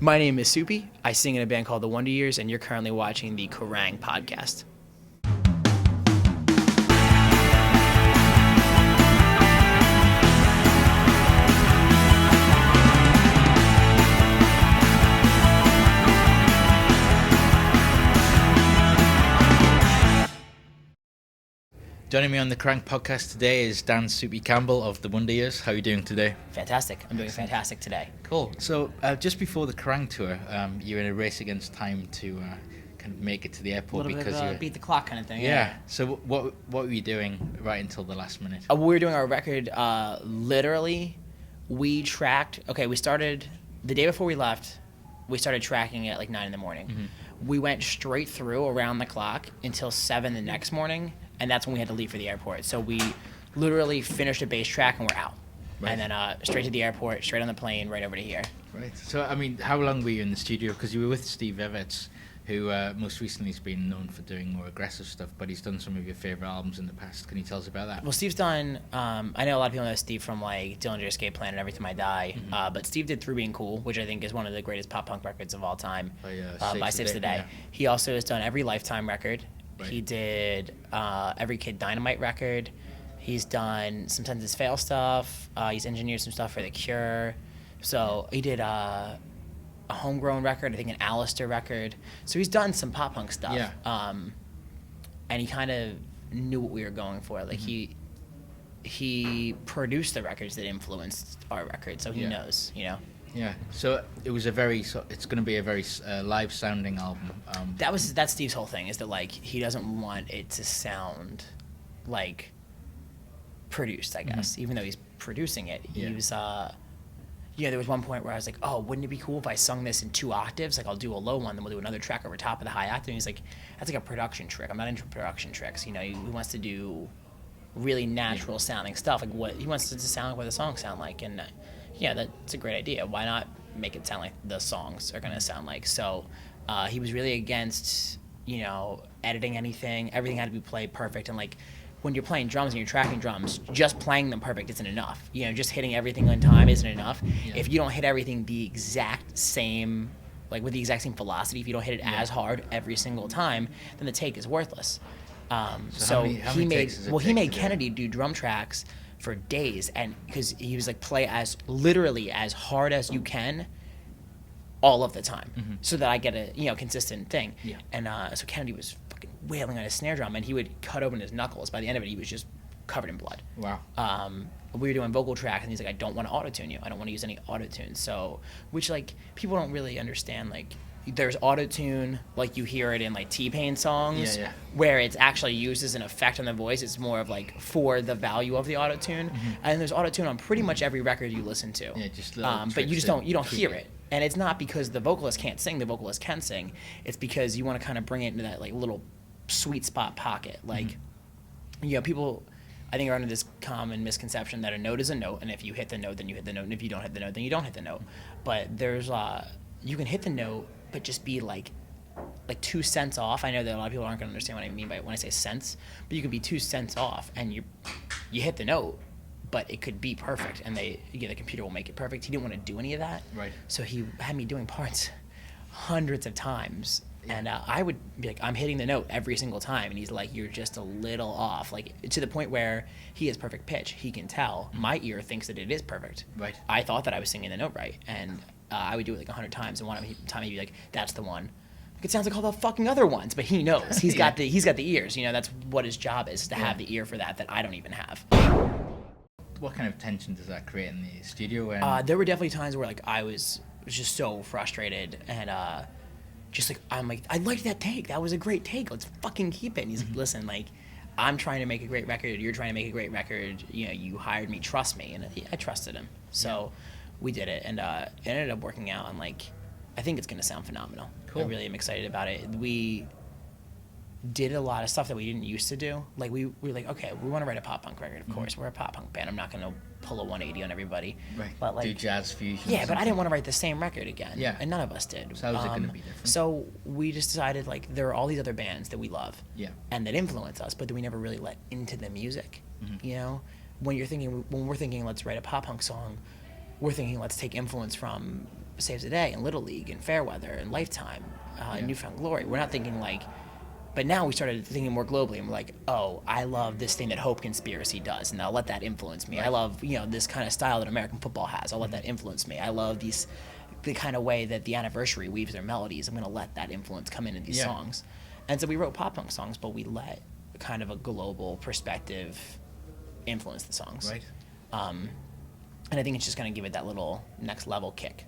My name is Soupy. I sing in a band called The Wonder Years, and you're currently watching the Kerrang! Podcast. Joining me on the Kerrang! Podcast today is Soupy Campbell of The Wonder Years. How are you doing today? Fantastic. I'm doing fantastic today. Cool. So just before the Kerrang! Tour, you're in a race against time to kind of make it to the airport. A little because bit you of beat the clock kind of thing. Yeah. So what were you doing right until the last minute? We were doing our record. Literally, we tracked. Okay, we started the day before we left. We started tracking at like 9 in the morning. Mm-hmm. We went straight through around the clock until 7 the next morning. And that's when we had to leave for the airport. So we literally finished a bass track and we're out. Right. And then straight to the airport, straight on the plane, right over to here. Right. So, I mean, how long were you in the studio? Because you were with Steve Evans, who most recently has been known for doing more aggressive stuff, but he's done some of your favorite albums in the past. Can you tell us about that? Well, Steve's done, I know a lot of people know Steve from like Dillinger Escape Plan and Every Time I Die, mm-hmm. But Steve did Through Being Cool, which I think is one of the greatest pop punk records of all time, by Saves the Day. Yeah. He also has done every Lifetime record. Right. He did every Kid Dynamite record. He's done some Senses Fail stuff. He's engineered some stuff for The Cure. So he did a Homegrown record, I think an Alistair record. So he's done some pop punk stuff. Yeah. And he kind of knew what we were going for. Like mm-hmm. he produced the records that influenced our record, so he knows, you know. Yeah, so it's going to be a very live sounding album. That's Steve's whole thing, is that like he doesn't want it to sound like produced, I guess, mm-hmm. even though he's producing it. He was, there was one point where I was like, oh, wouldn't it be cool if I sung this in 2 octaves? Like I'll do a low one, then we'll do another track over top of the high octave. And he's like, that's like a production trick. I'm not into production tricks. You know, he wants to do really natural sounding stuff. Like he wants it to sound like what the songs sound like. And yeah, that's a great idea. Why not make it sound like the songs are going to sound like? So he was really against, editing anything. Everything had to be played perfect. And like when you're playing drums and you're tracking drums, just playing them perfect isn't enough. Just hitting everything on time isn't enough. Yeah. If you don't hit everything the exact same, like with the exact same velocity, if you don't hit it as hard every single time, then the take is worthless. So he made Kennedy do drum tracks for days, and because he was like, play as literally as hard as you can all of the time, mm-hmm. so that I get a consistent thing. Yeah. And so Kennedy was fucking wailing on his snare drum, and he would cut open his knuckles. By the end of it, he was just covered in blood. Wow. We were doing vocal tracks, and he's like, I don't want to auto-tune you. I don't want to use any auto-tune. So, which like people don't really understand, like there's auto-tune, like you hear it in like T-Pain songs, where it's actually used as an effect on the voice. It's more of like for the value of the auto-tune. Mm-hmm. And there's auto-tune on pretty much every record you listen to. Yeah, just but you don't hear it. And it's not because the vocalist can't sing, the vocalist can sing. It's because you want to kind of bring it into that like little sweet spot pocket. Like, mm-hmm. People I think are under this common misconception that a note is a note, and if you hit the note, then you hit the note, and if you don't hit the note, then you don't hit the note. But there's you can hit the note, but just be like 2 cents off. I know that a lot of people aren't going to understand what I mean by when I say cents, but you can be 2 cents off, and you hit the note, but it could be perfect, and the computer will make it perfect. He didn't want to do any of that, right? So he had me doing parts hundreds of times, and I would be like, I'm hitting the note every single time, and he's like, you're just a little off, like to the point where he has perfect pitch. He can tell. My ear thinks that it is perfect. Right. I thought that I was singing the note right, and I would do it like 100 times, and one time he'd be like, "That's the one." Like, it sounds like all the fucking other ones, but he knows. He's got the ears. That's what his job is to have the ear for that I don't even have. What kind of tension does that create in the studio? There were definitely times where like I was just so frustrated, and just like I'm like, I liked that take. That was a great take. Let's fucking keep it. And he's like, listen, like I'm trying to make a great record. You're trying to make a great record. You hired me. Trust me, and I trusted him. So. We did it, and it ended up working out, and like I think it's gonna sound phenomenal. Cool. I really am excited about it. We did a lot of stuff that we didn't used to do. Like we were like, okay, we want to write a pop punk record. Of course, we're a pop punk band. I'm not gonna pull a 180 on everybody. Right. But like do jazz fusion. Yeah, but I didn't want to write the same record again. Yeah. And none of us did. So how is it gonna be different? So we just decided like there are all these other bands that we love. Yeah. And that influence us, but that we never really let into the music. Mm-hmm. When we're thinking, let's write a pop punk song, we're thinking let's take influence from Saves the Day and Little League and Fairweather and Lifetime and Newfound Glory. We're not thinking like, but now we started thinking more globally, and we're like, oh, I love this thing that Hope Conspiracy does, and I'll let that influence me. I love, this kind of style that American football has. I'll let that influence me. I love the kind of way that the Anniversary weaves their melodies. I'm going to let that influence come into these songs. And so we wrote pop punk songs, but we let kind of a global perspective influence the songs. Right. And I think it's just going to give it that little next level kick.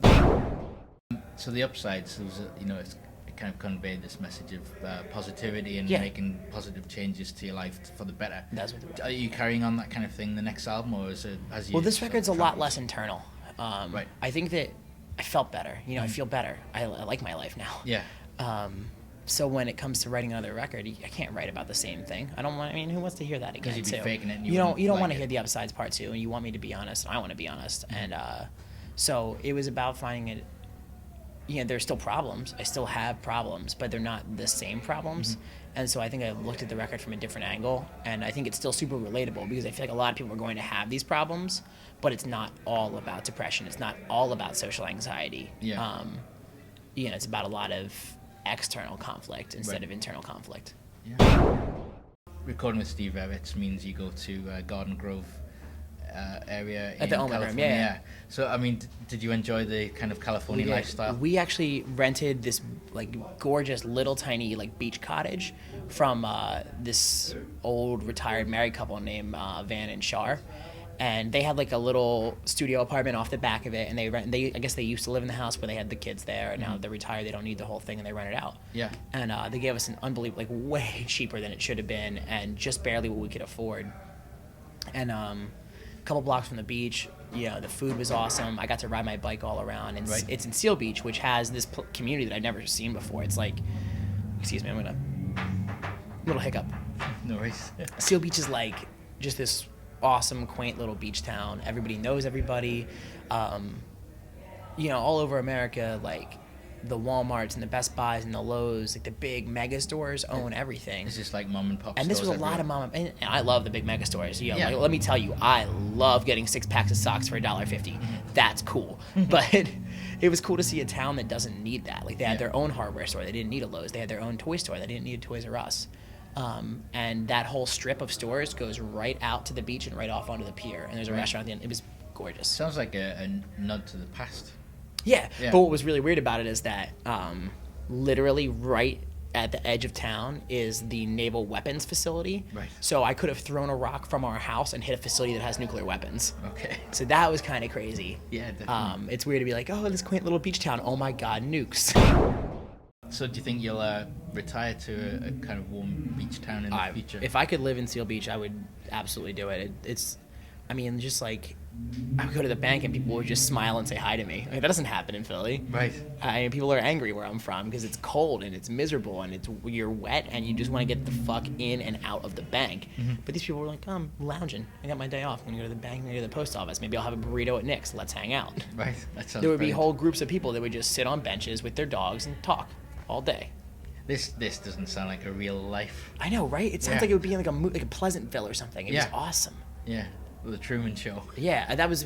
So the upsides, it kind of conveyed this message of positivity and Yeah. making positive changes to your life for the better. That's what Are you carrying on that kind of thing the next album, or is it as you? Well, this record's a lot less internal. Right. I think that I felt better. I feel better. I like my life now. Yeah. So when it comes to writing another record, I can't write about the same thing. I don't want. I mean, who wants to hear that again? Because you'd be faking it. And You don't like want to it. hear the upsides part too, and you want me to be honest, and I want to be honest. And so it was about finding it. There's still problems. I still have problems, but they're not the same problems. And so I think I looked at the record from a different angle, and I think it's still super relatable because I feel like a lot of people are going to have these problems, but it's not all about depression. It's not all about social anxiety. Yeah. It's about a lot of external conflict instead of internal conflict. Yeah. Recording with Steve Evans means you go to Garden Grove area At the Omen Room, California. yeah. So, I mean, did you enjoy the kind of California lifestyle? We actually rented this gorgeous little tiny beach cottage from this old retired married couple named Van and Shar, and they had a little studio apartment off the back of it, and I guess they used to live in the house where they had the kids there, and now they're retired, they don't need the whole thing, and they rent it out. Yeah. And they gave us an unbelievable, way cheaper than it should have been, and just barely what we could afford. And a couple blocks from the beach, the food was awesome. I got to ride my bike all around. And Right. It's in Seal Beach, which has this community that I've never seen before. It's excuse me, I'm gonna little hiccup. No worries. Seal Beach is just this awesome, quaint little beach town. Everybody knows everybody. All over America, the Walmarts and the Best Buys and the Lowe's, the big mega stores own everything. It's just like mom and pop And this was stores a lot of everywhere. and I love the big mega stores. Yeah. Let me tell you, I love getting 6 packs of socks for $1.50. That's cool. But it was cool to see a town that doesn't need that. They had their own hardware store. They didn't need a Lowe's. They had their own toy store. They didn't need a Toys R Us. And that whole strip of stores goes right out to the beach and right off onto the pier. And there's a restaurant at the end. It was gorgeous. Sounds like a nod to the past. Yeah. Yeah. But what was really weird about it is that literally right at the edge of town is the naval weapons facility. Right. So I could have thrown a rock from our house and hit a facility that has nuclear weapons. Okay. So that was kind of crazy. Yeah, definitely. It's weird to be oh, this quaint little beach town. Oh my God, nukes. So do you think you'll retire to a kind of warm beach town in the future? If I could live in Seal Beach, I would absolutely do it. I would go to the bank and people would just smile and say hi to me. That doesn't happen in Philly. Right. People are angry where I'm from because it's cold and it's miserable and you're wet and you just want to get the fuck in and out of the bank. But these people were I'm lounging. I got my day off. I'm going to go to the bank. I'm going to go to the post office. Maybe I'll have a burrito at Nick's. Let's hang out. Right. That sounds There would be brilliant. whole groups of people that would just sit on benches with their dogs and talk all day. This doesn't sound like a real life. I know, right? It sounds Yeah. like it would be in like a Pleasantville or something. It was awesome. Yeah. The Truman Show. Yeah, that was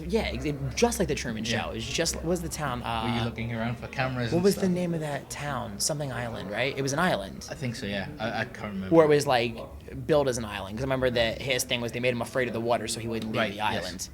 just like the Truman Show. Yeah. It was just what was the town? Were you looking around for cameras? What and was stuff? the name of that town? Something Island, right? It was an island. I think so. Yeah. I can't remember. Or it was billed as an island because I remember that his thing was they made him afraid of the water so he wouldn't leave Right, the yes.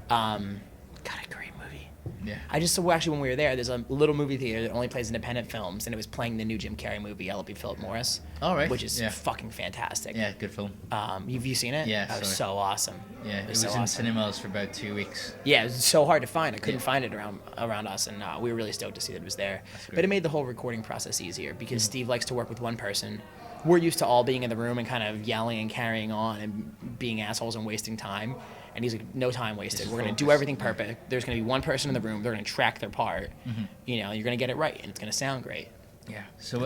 island. God, a great movie. Yeah. Actually when we were there, there's a little movie theater that only plays independent films, and it was playing the new Jim Carrey movie, L.B. Philip Morris. All right. Which is Yeah. fucking fantastic. Yeah. Good film. Have you seen it? Yeah, That was sorry. so awesome. Yeah. It was so in awesome. cinemas for about 2 weeks. Yeah, it was so hard to find. I couldn't Yeah. find it around us, and we were really stoked to see that it was there. great. But it made the whole recording process easier because Steve likes to work with one person. We're used to all being in the room and kind of yelling and carrying on and being assholes and wasting time. And he's like, no time wasted. Just We're going to do focus. everything perfect. There's going to be one person in the room. They're going to track their part. You're going to get it right, and it's going to sound great. Yeah. So.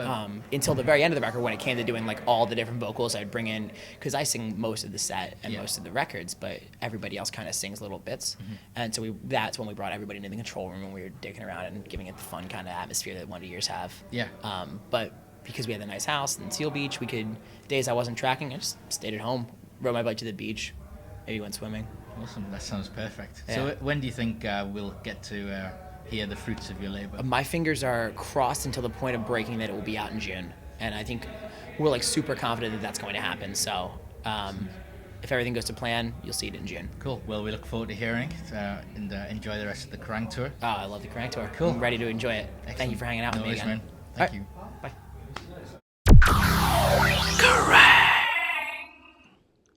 Until the very end of the record, when it came to doing all the different vocals, I'd bring in, because I sing most of the set and Yeah. most of the records, but everybody else kind of sings little bits. And so that's when we brought everybody into the control room and we were dicking around and giving it the fun kind of atmosphere that Wonder Years have. Yeah. But because we had the nice house in Seal Beach, days I wasn't tracking, I just stayed at home, rode my bike to the beach, maybe went swimming. Awesome. That sounds perfect. Yeah. So when do you think we'll get to hear the fruits of your labor? My fingers are crossed until the point of breaking that it will be out in June, and I think we're like super confident that that's going to happen. So if everything goes to plan, you'll see it in June. Cool. Well, we look forward to hearing it, and enjoy the rest of the Kerrang tour. Oh, I love the Kerrang tour. Cool. I'm ready to enjoy it. Excellent. Thank you for hanging out No with me worries, again. man. Thank All you. right. Bye.